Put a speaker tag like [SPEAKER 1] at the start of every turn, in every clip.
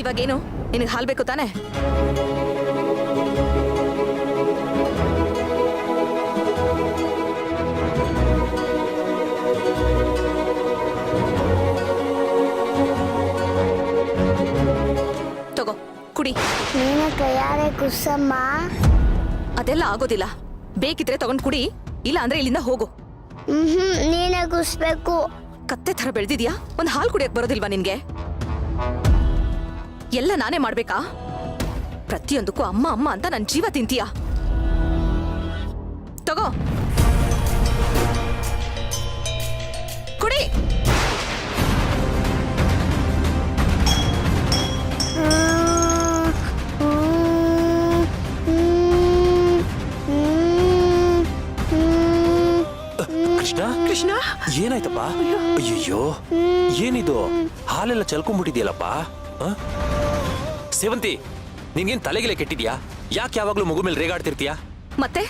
[SPEAKER 1] ಇವಾಗೇನು ನಿನಗೆ ಹಾಲು ಬೇಕು ತಾನೆ? ತಗೋ ಕುಡಿ.
[SPEAKER 2] ನೀನು ಕೈಯಾರೆ ಕುಸಮ್ಮ.
[SPEAKER 1] ಅದೆಲ್ಲ ಆಗೋದಿಲ್ಲ. ಬೇಕಿದ್ರೆ ತಗೊಂಡ್ ಕುಡಿ, ಇಲ್ಲ ಅಂದ್ರೆ ಇಲ್ಲಿಂದ ಹೋಗು.
[SPEAKER 2] ನೀನೇ ಕುಸ್ಬೇಕು.
[SPEAKER 1] ಕತ್ತೆ ತರ ಬೆಳೆದಿದ್ಯಾ? ಒಂದ್ ಹಾಲು ಕುಡಿಯಕ್ ಬರೋದಿಲ್ವಾ ನಿನ್ಗೆ? ಎಲ್ಲ ನಾನೇ ಮಾಡ್ಬೇಕಾ? ಪ್ರತಿಯೊಂದಕ್ಕೂ ಅಮ್ಮ ಅಮ್ಮ ಅಂತ ನನ್ ಜೀವ ತಿಂತೀಯಾ? ತಗೋ ಕುಡಿ.
[SPEAKER 3] ಕೃಷ್ಣ
[SPEAKER 1] ಕೃಷ್ಣ,
[SPEAKER 3] ಏನಾಯ್ತಪ್ಪ? ಅಯ್ಯಯ್ಯೋ, ಏನಿದು? ಹಾಲೆಲ್ಲ ಚಲ್ಕೊಂಡ್ಬಿಟ್ಟಿದ್ಯಲ್ಲಪ್ಪ. ಸೇವಂತಿ, ನಿನ್ಗೇನ್ ತಲೆಗಿಲೆ ಕೆಟ್ಟಿದ್ಯಾ? ಯಾಕೆ ಯಾವಾಗ್ಲೂ ಮಗು ಮೇಲೆ ರೇಗಾಡ್ತಿರ್ತೀಯಾ?
[SPEAKER 1] ಮತ್ತೆ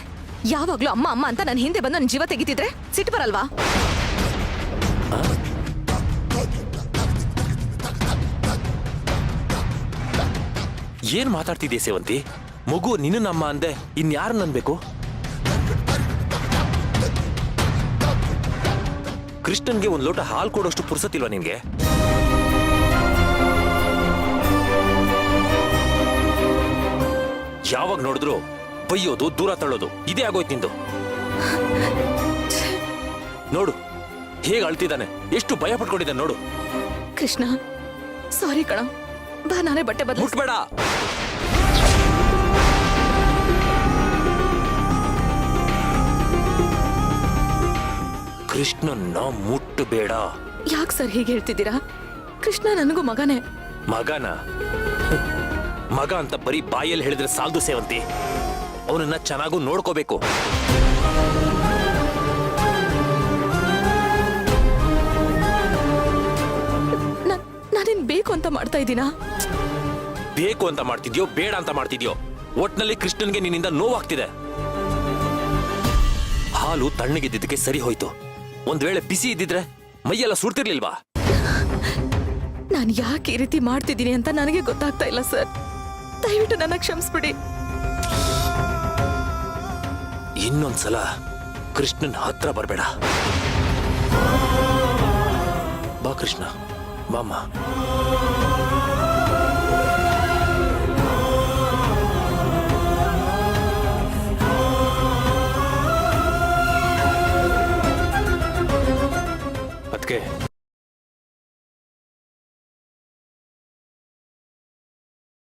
[SPEAKER 1] ಯಾವಾಗ್ಲೂ ಅಮ್ಮ ಅಮ್ಮ ಅಂತ ನನ್ ಹಿಂದೆ ಬಂದು ನನ್ ಜೀವ ತೆಗಿತಿದ್ರೆ ಸಿಟ್ಟು ಬರಲ್ವಾ?
[SPEAKER 3] ಏನ್ ಮಾತಾಡ್ತಿದ್ಯಾ ಸೇವಂತಿ? ಮಗು ನಿನ್ನಮ್ಮ ಅಂದೆ ಇನ್ಯಾರನ್ನ ಅನ್ಬೇಕು? ಕೃಷ್ಣನ್ಗೆ ಒಂದ್ ಲೋಟ ಹಾಲು ಕೊಡೋಷ್ಟು ಪುರ್ಸತ್ತಿಲ್ವಾ ನಿನ್ಗೆ? ಯಾವಾಗ ನೋಡಿದ್ರು ಬೈಯೋದು, ದೂರ ತಳ್ಳೋದು, ಇದೇ ಆಗೋಯ್ತು ನಿಂದು. ನೋಡು ಹೇಗೆ ಅಳ್ತಿದ್ದಾನೆ, ಎಷ್ಟು ಭಯ ಪಟ್ಕೊಂಡಿದ್ದಾನೆ ನೋಡು.
[SPEAKER 1] ಕೃಷ್ಣ ಸಾರಿ ಕಣ, ಬಾ ನಾನೇ ಬಟ್ಟೆ ಬದಲು.
[SPEAKER 3] ಮುಟ್ಬೇಡ. ಕೃಷ್ಣನ್ನ ಮುಟ್ಟಬೇಡ.
[SPEAKER 1] ಯಾಕೆ ಸರ್ ಹೀಗೆ ಹೇಳ್ತಿದ್ದೀರಾ? ಕೃಷ್ಣ ನನಗೂ ಮಗನೇ.
[SPEAKER 3] ಮಗನ ಮಗ ಅಂತ ಬರೀ ಬಾಯಲ್ಲಿ ಹೇಳಿದ್ರೆ ಸಾಲದು ಸೇವಂತಿ. ಅವನನ್ನ ಚೆನ್ನಾಗೂ ನೋಡ್ಕೋಬೇಕು.
[SPEAKER 1] ನಾನೇನ್ ಬೇಕು ಅಂತ ಮಾಡ್ತಾ ಇದ್ದೀನಾ?
[SPEAKER 3] ಬೇಕು ಅಂತ ಮಾಡ್ತಿದ್ಯೋ ಬೇಡ ಅಂತ ಮಾಡ್ತಿದ್ಯೋ, ಒಟ್ನಲ್ಲಿ ಕೃಷ್ಣನ್ಗೆ ನಿನ್ನಿಂದ ನೋವಾಗ್ತಿದೆ. ಹಾಲು ತಣ್ಣಗಿದ್ದಕ್ಕೆ ಸರಿ ಹೋಯ್ತು. ಒಂದ್ ವೇಳೆ ಬಿಸಿ ಇದ್ದಿದ್ರೆ ಮೈಯೆಲ್ಲ ಸುಡ್ತಿರ್ಲಿಲ್ವಾ?
[SPEAKER 1] ನಾನು ಯಾಕೆ ಈ ರೀತಿ ಮಾಡ್ತಿದ್ದೀನಿ ಅಂತ ನನಗೆ ಗೊತ್ತಾಗ್ತಾ ಇಲ್ಲ ಸರ್. ದಯವಿಟ್ಟು ನನ್ನ ಕ್ಷಮಿಸ್ಬಿಡಿ.
[SPEAKER 3] ಇನ್ನೊಂದ್ಸಲ ಕೃಷ್ಣನ್ ಹತ್ರ ಬರ್ಬೇಡ. ಬಾ ಕೃಷ್ಣ, ಬಾಮ್ಮ.